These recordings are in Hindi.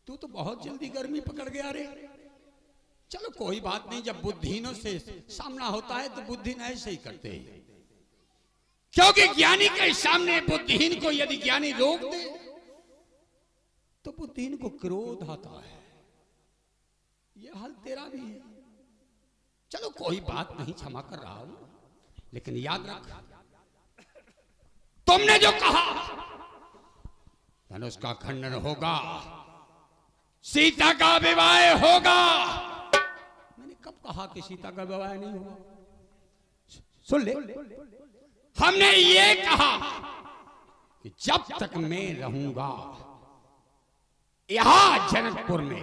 तू तो बहुत जल्दी गर्मी पकड़ गया रे। चलो कोई बात नहीं, जब बुद्धिहीनों से सामना होता है तो बुद्धिहीन ऐसे ही करते हैं, क्योंकि ज्ञानी के सामने बुद्धिहीन को यदि ज्ञानी रोक दे तो बुद्धिहीन को क्रोध आता है। यह हाल तेरा भी है। चलो कोई बात नहीं, क्षमा कर रहा हूं, लेकिन याद रख, तुमने जो कहा धनुष का खंडन होगा, सीता का विवाह होगा। मैंने कब कहा कि सीता का विवाह नहीं होगा? सुन ले, हमने ये कहा कि जब तक मैं रहूंगा यहां जनकपुर में,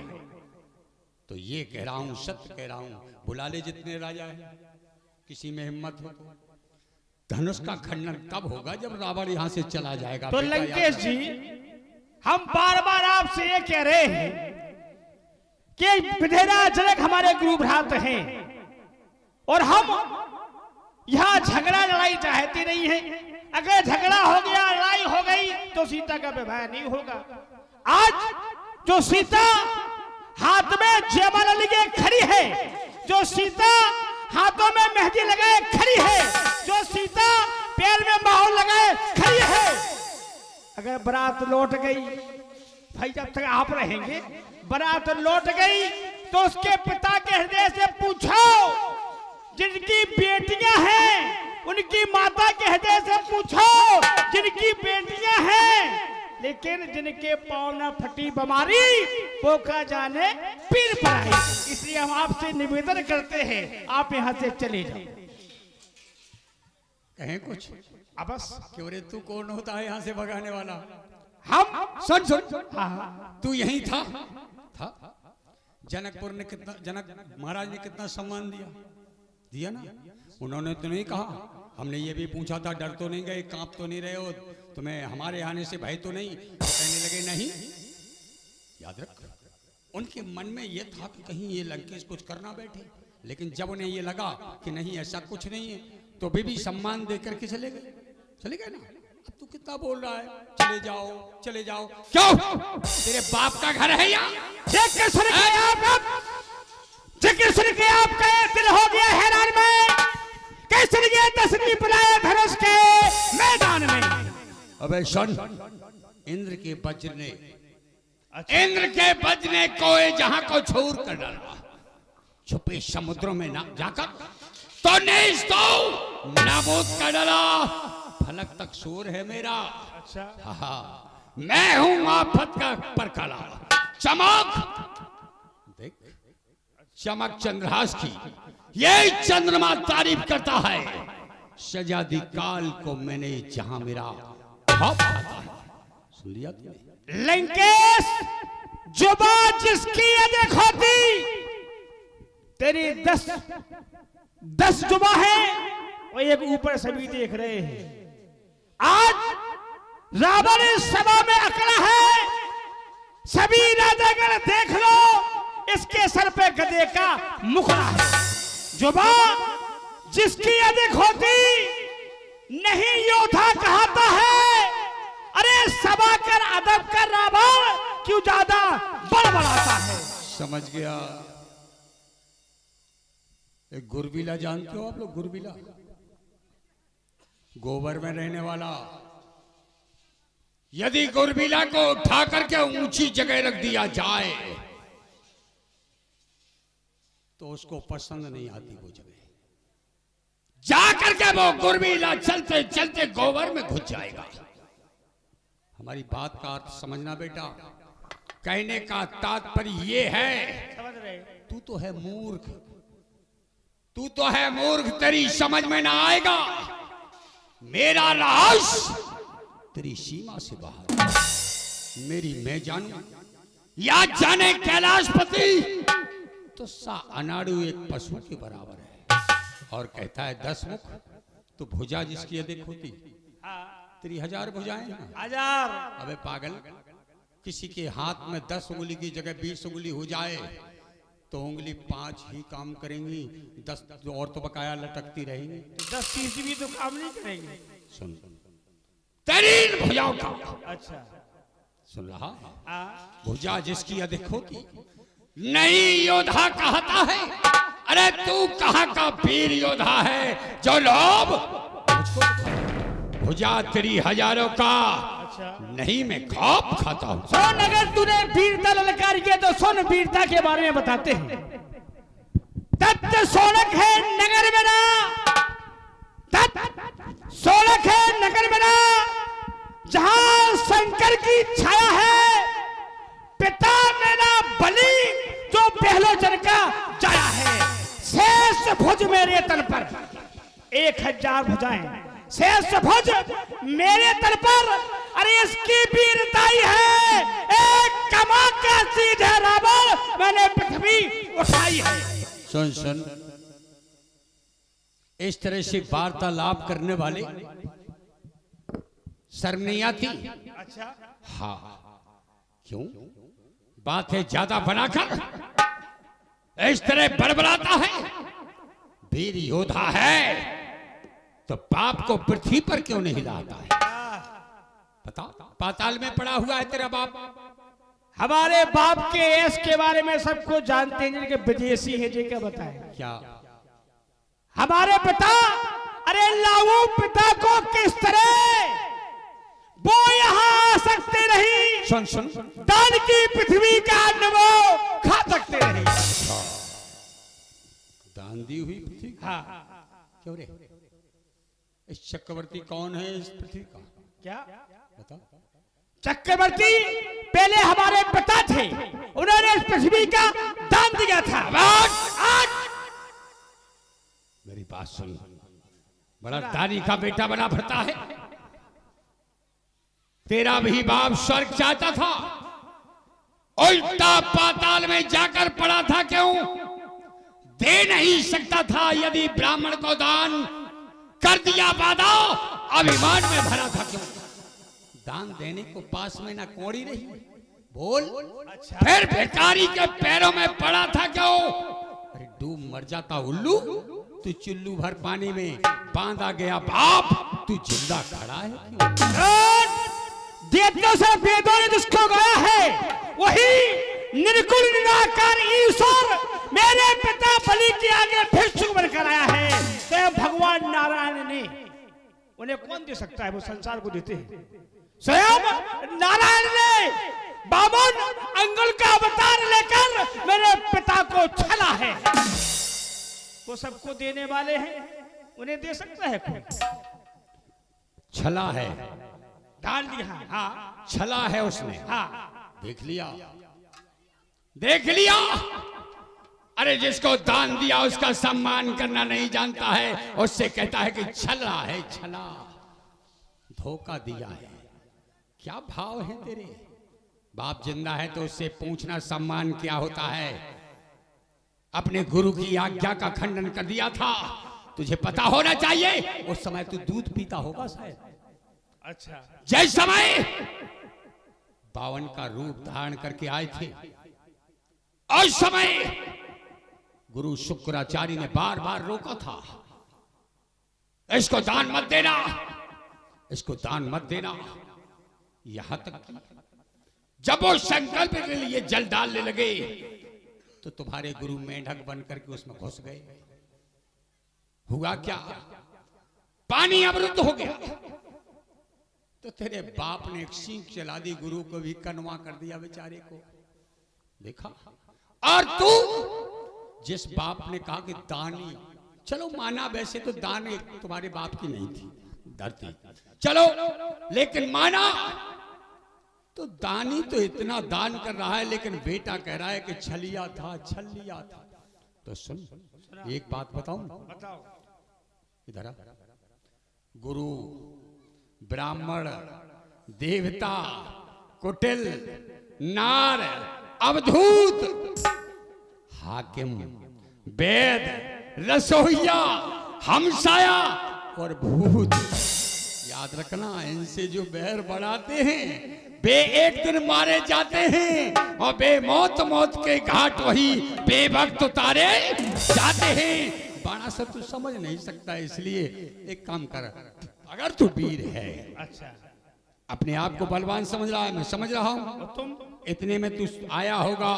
तो ये कह रहा हूं, सत्य कह रहा हूं, बुला ले जितने राजा हैं, किसी में हिम्मत हो तो। धनुष का खंडन कब होगा? जब रावण यहां से चला जाएगा। तो लंकेश जी, हम बार बार आपसे ये कह रहे हैं कि विधेरा जनक हमारे गुरु भ्रात हैं और हम यहां झगड़ा लड़ाई चाहते नहीं है। अगर झगड़ा हो गया, लड़ाई हो गई, तो सीता का विवाह नहीं होगा। आज जो सीता हाथ में जयमाला लिए खड़ी है, जो सीता हाथों में मेहंदी लगाए खड़ी है, जो सीता पैर में माहौल लगाए खड़ी है, अगर बारात लौट गई, भाई जब तक आप रहेंगे, बारात लौट गई तो उसके पिता के हृदय से पूछो, जिनकी बेटियां हैं उनकी माता के हृदय से पूछो, जिनकी बेटियां हैं लेकिन जिनके पांव न फटी बीमारी, वो का जाने पीर पड़ाई। इसलिए हम आपसे निवेदन करते हैं, आप यहाँ से चले जाओ। कहें कुछ? अब बस क्यों रे, तू कौन होता है यहां से भगाने वाला? हम सुन सुन, तू यहीं था? जनकपुर ने कितना, जनक महाराज ने कितना सम्मान दिया ना? उन्होंने तो नहीं कहा, हमने ये भी पूछा था, डर तो नहीं गए, कांप तो नहीं रहे हो, तुम्हें हमारे आने से भय तो नहीं? कहने लगे नहीं। याद रख, उनके मन में ये था कि कहीं ये लंकेश कुछ करना बैठे, लेकिन जब उन्हें ये लगा कि नहीं ऐसा कुछ नहीं है, तो भी सम्मान देकर के चले गए ना। अब तू कितना बोल रहा है, चले जाओ चले जाओ? क्यों? तेरे बाप का घर है यहाँ? आपका दिल हो गया हैरान में, कैसे ये तस्वीर बुलाया धनुष के मैदान में। अबे सुन, इंद्र के वज्र ने कोई जहां को छोड़ कर डाला, छुपे समुद्रों में ना जाकर तो नहीं तो नाबूद कर डाला। फलक तक शोर है मेरा। अच्छा, हाँ, मैं हूं आफत का परकाला। चमक देख, चमक चंद्रहास की, ये चंद्रमा तारीफ करता है। सजा दी काल को मैंने जहां मेरा सुन लिया तुमने? लंकेश, जुबा जिसकी अधिक होती, तेरी 10 जुबा है, और एक ऊपर सभी देख रहे हैं। आज रावण इस सभा में अकड़ा है, सभी राजागण देख लो, इसके सर पे गधे का मुखड़ा है। जुबा जिसकी अधिक होती, नहीं योद्धा कहता है, अरे सभा कर अदब कर रावण क्यों ज्यादा बड़बड़ाता है। समझ गया। एक गुरबिला जानते हो आप लोग? गुरबिला, गोबर में रहने वाला। यदि गुरबिला को उठा करके ऊंची जगह रख दिया जाए तो उसको पसंद नहीं आती वो जगह, जाकर के वो गुरबिला चलते चलते गोबर में घुस जाएगा। हमारी बात का अर्थ समझना बेटा। कहने का तात्पर्य ये है, समझ रहे? तू तो है मूर्ख, तू तो है मूर्ख, तेरी समझ में ना आएगा। मेरा रहस्य तेरी सीमा से बाहर, मेरी मैं जानू या जाने कैलाशपति, तो सा अनाड़ू एक पशु के बराबर है। और कहता है 10 मुख, तो भुजा जिसकी अधिक होती, तेरी 1000 भुजाएं हैं। 1000। अबे पागल, किसी के हाथ में 10 उंगली की जगह 20 उंगली हो जाए तो उंगली 5 ही काम करेंगी, 10 और तो बकाया लटकती रहेंगी। 10-30 भी तो काम नहीं करेंगे। सुन, तेरी भुजाओं का अच्छा, सुन रहा? हाँ। भुजा जिसकी अधिक होती नहीं योद्धा कहता है। अरे तू कहाँ का वीर योद्धा है जो लोभ भुजा तेरी हजारों का नहीं मैं खौफ खाता हूँ। सुन, अगर तूने वीरता ललकार किया तो सुन, वीरता के बारे में बताते हैं। तत् सोनक है नगर मेरा, तत् सोनक है नगर मेरा, जहां शंकर की छाया है। पिता मेरा बलि जो पहलोचन का जाया है। शेष भुज मेरे तन पर 1000 भुजाएं, शेष भुज मेरे तन पर। अरे इसकी वीरताई है, एक कमा का सीधे रावण मैंने पृथ्वी उठाई है। सुन सुन, इस तरह से वार्तालाप करने वाले शर्म नहीं आती? अच्छा, हाँ, क्यों बातें ज्यादा बनाकर इस तरह बड़बड़ाता है? वीर योद्धा है तो बाप को पृथ्वी पर क्यों नहीं लाता है? बता, पाताल में पड़ा हुआ है तेरा बाप। हमारे बाप के ऐश के बारे में सबको जानते हैं, जिनके विदेशी है जी, क्या बताएं? क्या हमारे पिता, अरे लाऊ पिता को किस तरह वो यहाँ आ सकते नहीं। सुन सुन, दान की पृथ्वी का अन्न वो खा सकते नहीं। दान दी हुई पृथ्वी। हाँ, क्यों रे? इस चक्रवर्ती कौन है इस पृथ्वी का? क्या बता। चक्रवर्ती पहले हमारे पिता थे, उन्होंने इस पृथ्वी का दान दिया था। मेरी बात सुन, बड़ा दानी का बेटा बना फिरता है। तेरा भी बाप स्वर्ग चाहता था, उल्टा पाताल में जाकर पड़ा था। क्यों दे नहीं सकता था? यदि ब्राह्मण को दान कर दिया वादा, अभिमान में भरा था। क्यों दान देने को पास में ना कौड़ी रही? बोल। अच्छा। फिर भिखारी के पैरों में पड़ा था। क्यों? अरे डूब मर जाता उल्लू, तू चुल्लू भर पानी में बांधा गया बाप, तू जिंदा खड़ा है क्यों? वेदों से वेदों ने जिसको गाया है वही निर्गुण निराकार ईश्वर मेरे पिता बलि के आगे फिर चुप बनकर आया है। स्वयं भगवान नारायण ने, उन्हें कौन दे सकता है? वो संसार को देते हैं। स्वयं नारायण ने बामन अंगुल का अवतार लेकर मेरे पिता को छला है। वो सबको देने वाले हैं, उन्हें दे सकता है कौन? छला है, दान दिया। हाँ, छला है उसने। हाँ, देख लिया, देख लिया। अरे जिसको दान दिया उसका सम्मान करना नहीं जानता है, उससे कहता है कि छला है, छला, धोखा दिया है। क्या भाव है तेरे? बाप जिंदा है तो उससे पूछना सम्मान क्या होता है। अपने गुरु की आज्ञा का खंडन कर दिया था, तुझे पता होना चाहिए। उस समय तू दूध पीता होगा शायद। अच्छा, जिस समय 52 का रूप धारण करके आए थे, उस समय गुरु शुक्राचार्य ने बार बार रोका था, इसको दान मत देना, इसको दान मत देना। यहां तक कि जब वो संकल्प के लिए जल डालने लगे तो तुम्हारे गुरु मेंढक बन करके उसमें घुस गए। हुआ क्या? पानी अवरुद्ध हो गया तो तेरे बाप ने एक सींग चला दी, गुरु को भी कनवा कर दिया बेचारे को। देखा? और तू जिस बाप ने कहा कि दानी, चलो माना वैसे तो दान एक तुम्हारे बाप की नहीं थी, धरती, चलो, लेकिन माना तो दानी तो इतना दान कर रहा है, लेकिन बेटा कह रहा है कि छलिया था, छल लिया था। तो सुन, एक बात बताऊं, बताओ। इधर आ। गुरु, ब्राह्मण, देवता, कुटिल, नार, अवधूत, हाकिम, वेद, रसोइया, हमसाया और भूत, याद रखना, इनसे जो बैर बढ़ाते हैं वे एक दिन मारे जाते हैं और बेमौत मौत के घाट वही बेवक्त उतारे जाते हैं। बाणा से तू समझ नहीं सकता, इसलिए एक काम कर, अगर तू वीर है, अच्छा, अपने आप को बलवान समझ रहा है, मैं समझ रहा हूं। और तुम इतने में तू आया होगा,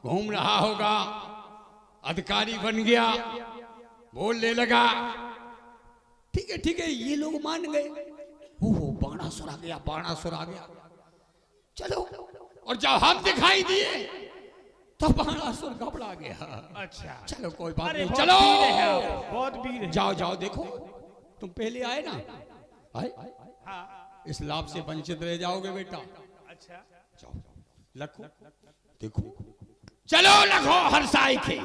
घूम रहा होगा, अधिकारी बन गया, बोलने लगा। ठीक है, ये लोग मान गए। ओहो, बाणासुर आ गया, बाणासुर आ गया। चलो, और जब हम दिखाई दिए तो बाणासुर घबरा गया। अच्छा, चलो कोई बात अरे नहीं, बहुत चलो वीर है आप, बहुत वीर है। जाओ जाओ, देखो तुम पहले आए ना, आए हाँ, इस लाभ से वंचित रह जाओगे बेटा। अच्छा, जाओ लखो, देखो, चलो लखो हरसाई के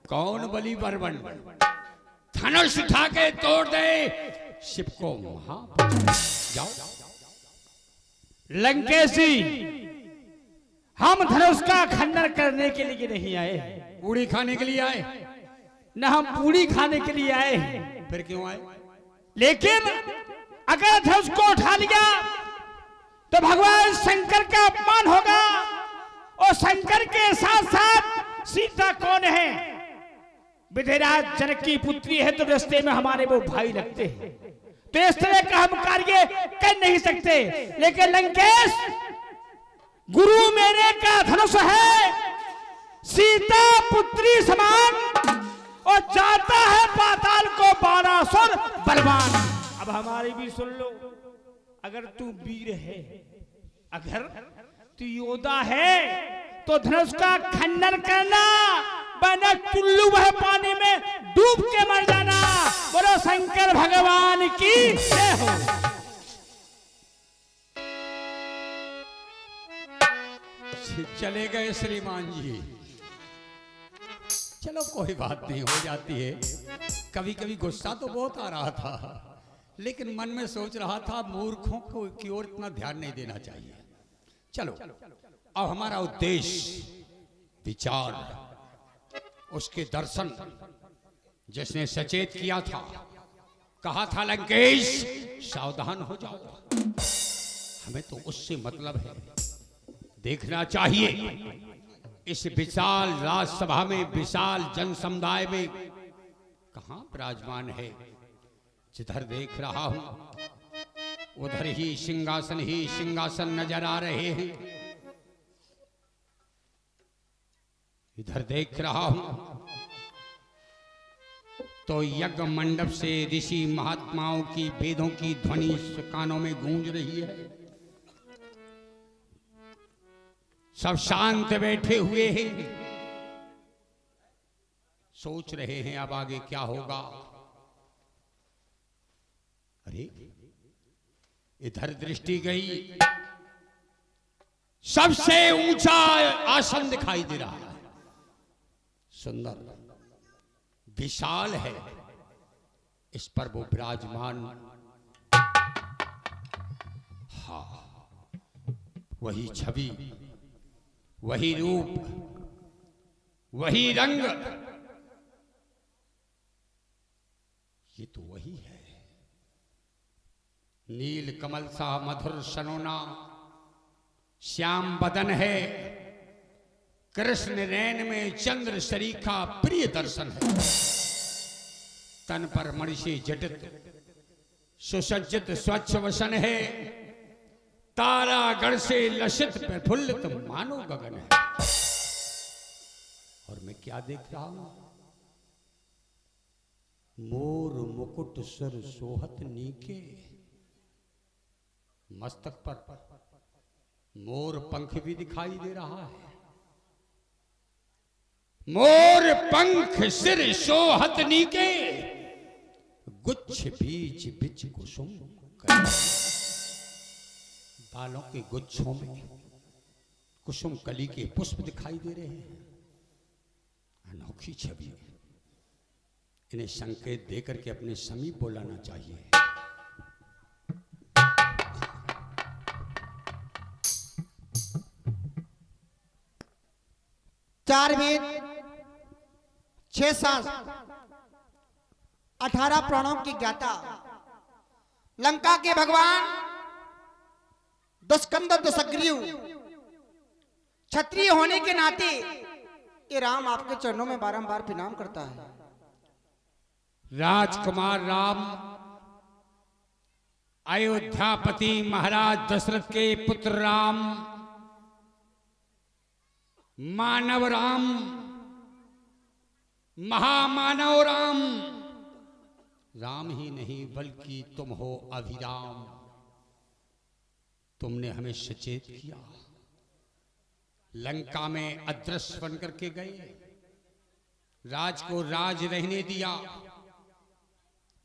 कौन बलि बर्बन, धनुष उठा के तोड़ दे शिव को महा। जाओ लंकेशी, हम धनुष का खंडन करने के लिए नहीं आए, पूरी खाने के लिए आए। न हम पूरी खाने के लिए आए हैं। फिर क्यों आए? लेकिन अगर धनुष को उठा लिया तो भगवान शंकर का अपमान होगा, और शंकर के साथ साथ सीता कौन है? विधिराज जनक की पुत्री है, तो रिश्ते में हमारे वो भाई लगते हैं, तो इस तरह का हम कार्य कर नहीं सकते। लेकिन लंकेश, गुरु मेरे का धनुष है, सीता पुत्री समान, और जाता है पाताल को बाणासुर बलवान। अब हमारी भी सुन लो, अगर तू वीर है, अगर तू योद्धा है, तो धनुष का खंडन करना, बना टुल्लू वह पानी में डूब के मर जाना। बोलो शंकर भगवान की जय हो। चले गए श्रीमान जी। चलो कोई बात नहीं, हो जाती है। कभी कभी गुस्सा तो बहुत आ रहा था, लेकिन मन में सोच रहा था मूर्खों को की ओर इतना ध्यान नहीं देना चाहिए। चलो, अब हमारा उद्देश्य विचार, उसके दर्शन, जिसने सचेत किया था, कहा था लंकेश सावधान हो जाओ, हमें तो उससे मतलब है। देखना चाहिए इस विशाल राजसभा में, विशाल जन समुदाय में कहां विराजमान है। जिधर देख रहा हूं उधर ही सिंहासन नजर आ रहे हैं। इधर देख रहा हूं तो यज्ञ मंडप से ऋषि महात्माओं की वेदों की ध्वनि कानों में गूंज रही है। सब शांत बैठे हुए हैं, सोच रहे हैं अब आगे क्या होगा। अरे इधर दृष्टि गई, सबसे ऊंचा आसन दिखाई दे रहा है, सुंदर विशाल है। इस पर वो विराजमान, हाँ, वही छवि, वही रूप, वही रंग, ये तो वही है। नील कमल सा मधुर सनोना, श्याम बदन है, कृष्ण नैन में चंद्र सरीखा प्रिय दर्शन है। तन पर मणि से जटित सुसज्जित स्वच्छ वसन है, तारागण से लसित प्रफुल्लित मानो गगन है। और मैं क्या देख रहा हूं? मोर मुकुट सर सोहत नीके, मस्तक पर मोर पंख भी दिखाई दे रहा है। मोर पंख सिर सोहत नीके, गुच्छ बीच बिच कुसुम कली। बालों के गुच्छों में कुसुम कली के पुष्प दिखाई दे रहे हैं। अनोखी छवि, इन्हें संकेत देकर के अपने समीप बुलाना चाहिए। चार वेद, 6 साल, 18 प्राणों की ज्ञाता, लंका के भगवान दुष्कंद दुष्ग्रीव, क्षत्रिय होने के नाते ये राम आपके चरणों में बारंबार प्रणाम करता है। राजकुमार राम अयोध्यापति महाराज दशरथ के पुत्र राम, मानव राम, महामानव राम, राम ही नहीं बल्कि तुम हो अभिराम। तुमने हमें सचेत किया, लंका में अदृश्य बन करके गए, राज को राज रहने दिया,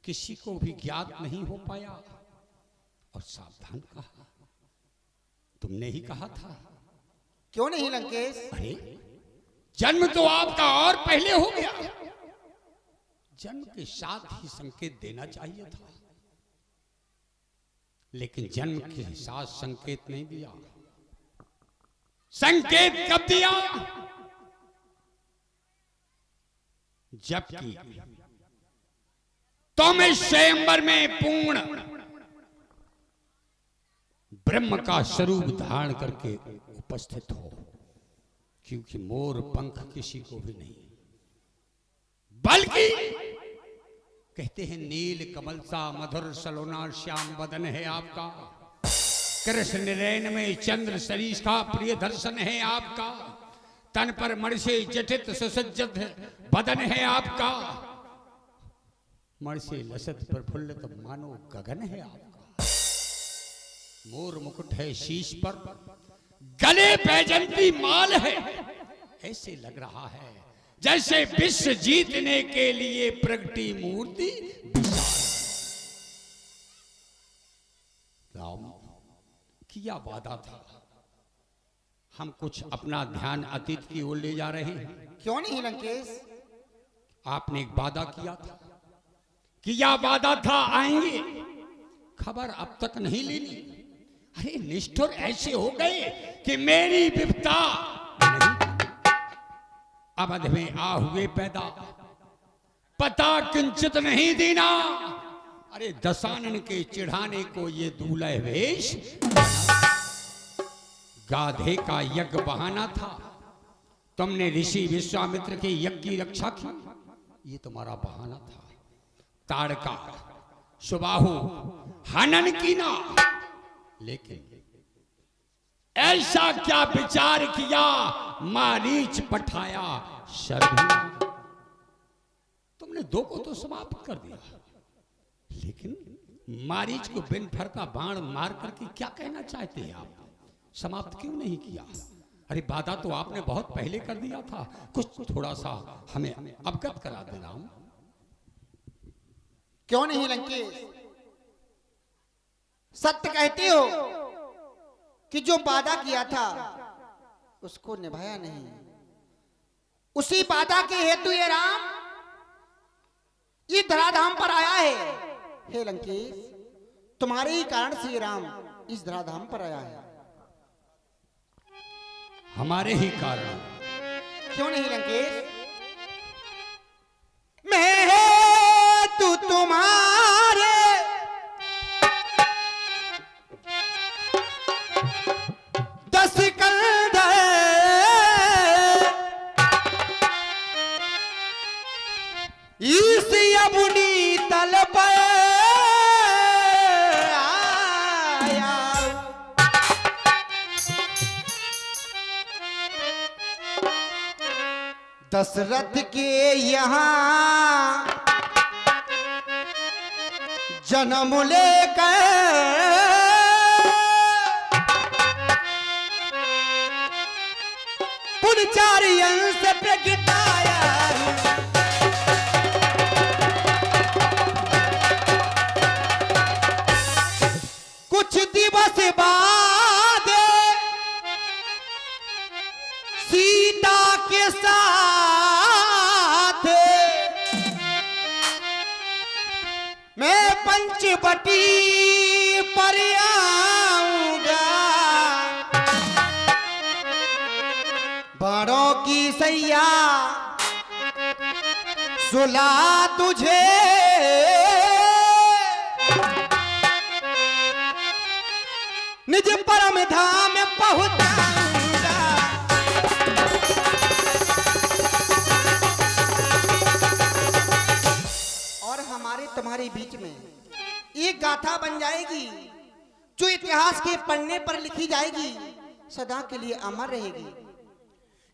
किसी को भी ज्ञात नहीं हो पाया, और सावधान कहा। तुमने ही कहा था। क्यों नहीं लंकेश? अरे जन्म तो आपका और पहले हो गया, जन्म के साथ ही संकेत देना चाहिए था, लेकिन जन्म के साथ संकेत नहीं दिया। संकेत कब दिया? जबकि तुम इस स्वयंवर में पूर्ण ब्रह्म का स्वरूप धारण करके उपस्थित हो, क्योंकि मोर पंख किसी को भी नहीं, बल्कि कहते हैं नील कमल सा मधुर सलोना श्याम बदन है आपका, कृष्ण नयन में चंद्र सरीस का प्रिय दर्शन है आपका, तन पर मणि से जटित सुसज्जित बदन है आपका, मणि से लसत प्रफुल्लित मानो गगन है आपका, मोर मुकुट है शीश पर, गले बैजंती माल है, ऐसे लग रहा है जैसे विश्व जीतने के लिए प्रगटी मूर्ति विशाल। राम किया वादा था, हम कुछ अपना ध्यान अतीत की ओर ले जा रहे हैं। क्यों नहीं लंकेश? आपने एक वादा किया वादा था आएंगे, खबर अब तक नहीं लेनी। अरे निष्ठुर ऐसे हो गए कि मेरी विपदा नहीं, अवध में आ हुए पैदा, पता किंचित नहीं देना। अरे दशानन के चिढ़ाने को ये दूल्हे वेश, गाधे का यज्ञ बहाना था, तुमने ऋषि विश्वामित्र के यज्ञ की रक्षा की, ये तुम्हारा बहाना था। ताड़का सुबाहु हनन की ना, लेकिन ऐसा क्या विचार किया, मारीच पठाया शर्म। तुमने दो को तो समाप्त कर दिया, लेकिन मारीच को बिन फर का बाण मार करके क्या कहना चाहते हैं आप? समाप्त क्यों नहीं किया? अरे वादा तो आपने बहुत पहले कर दिया था, कुछ थोड़ा सा हमें अवगत करा दे राम। क्यों नहीं लंकेश? सत्य कहते हो कि जो वादा किया था उसको निभाया नहीं, उसी वादा के हेतु ये राम ये धराधाम पर आया है। हे लंकेश, तुम्हारे ही कारण से ये राम इस धराधाम पर आया है। हमारे ही कारण? क्यों नहीं लंकेश? मैं तू तुम्हारे दस कंधे इस यमुनी तल पर आया, दशरथ के यहाँ जन्म लेकर पुनचारियन से प्रगटाया, कुछ दिवस बाद सीता के साथ मैं पंचवटी पर आऊंगा, बड़ों की सैया सुला तुझे, निज परम धाम पहुंचाऊंगा। और हमारे तुम्हारे बीच में एक गाथा गाथा बन जाएगी, जो इतिहास के पन्ने पर लिखी जाएगी, सदा के लिए अमर रहेगी।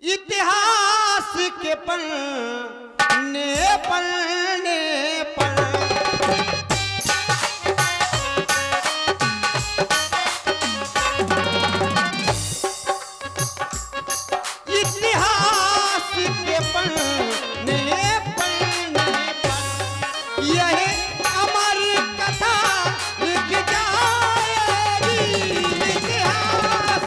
इतिहास के पन्ने पन्ने पर इतिहास के पन्ने पन्ने पर यह अमर कथा लिख जाएगी। इतिहास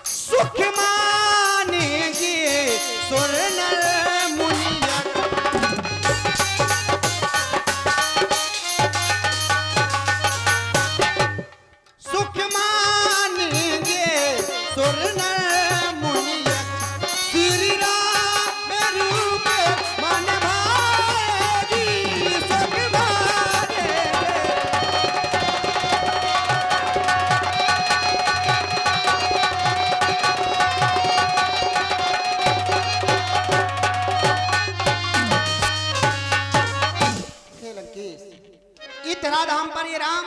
सुख मानेंगे सुर नर मुनिया, सुख मानेंगे सुर नर मुनिया, श्री राम रूप मन भाएगी। सुख मानेंगे इतना धाम पर ये राम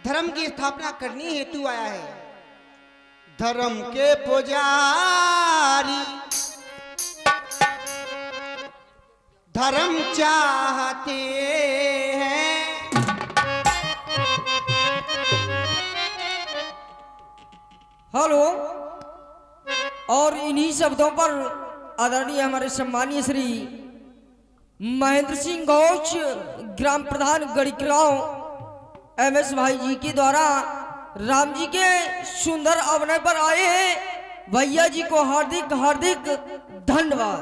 धर्म की स्थापना करनी हेतु आया है। धर्म के पुजारी धर्म चाहते हैं, हेलो। और इन्हीं शब्दों पर आदरणीय हमारे सम्मानीय श्री महेंद्र सिंह गौच ग्राम प्रधान गढ़ीगांव एमएस भाई जी के द्वारा राम जी के सुंदर अभिनय पर आए हैं। भैया जी को हार्दिक हार्दिक धन्यवाद।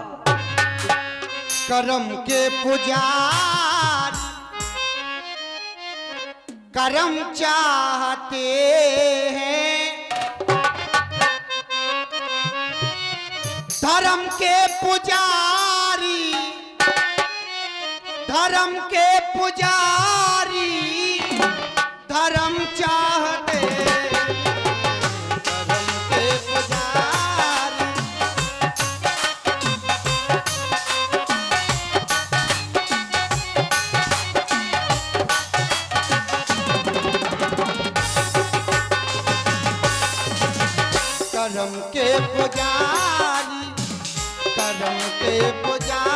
कर्म के पुजारी कर्म चाहते हैं, धर्म के पुजारी धर्म के पुजारी धर्म चाहते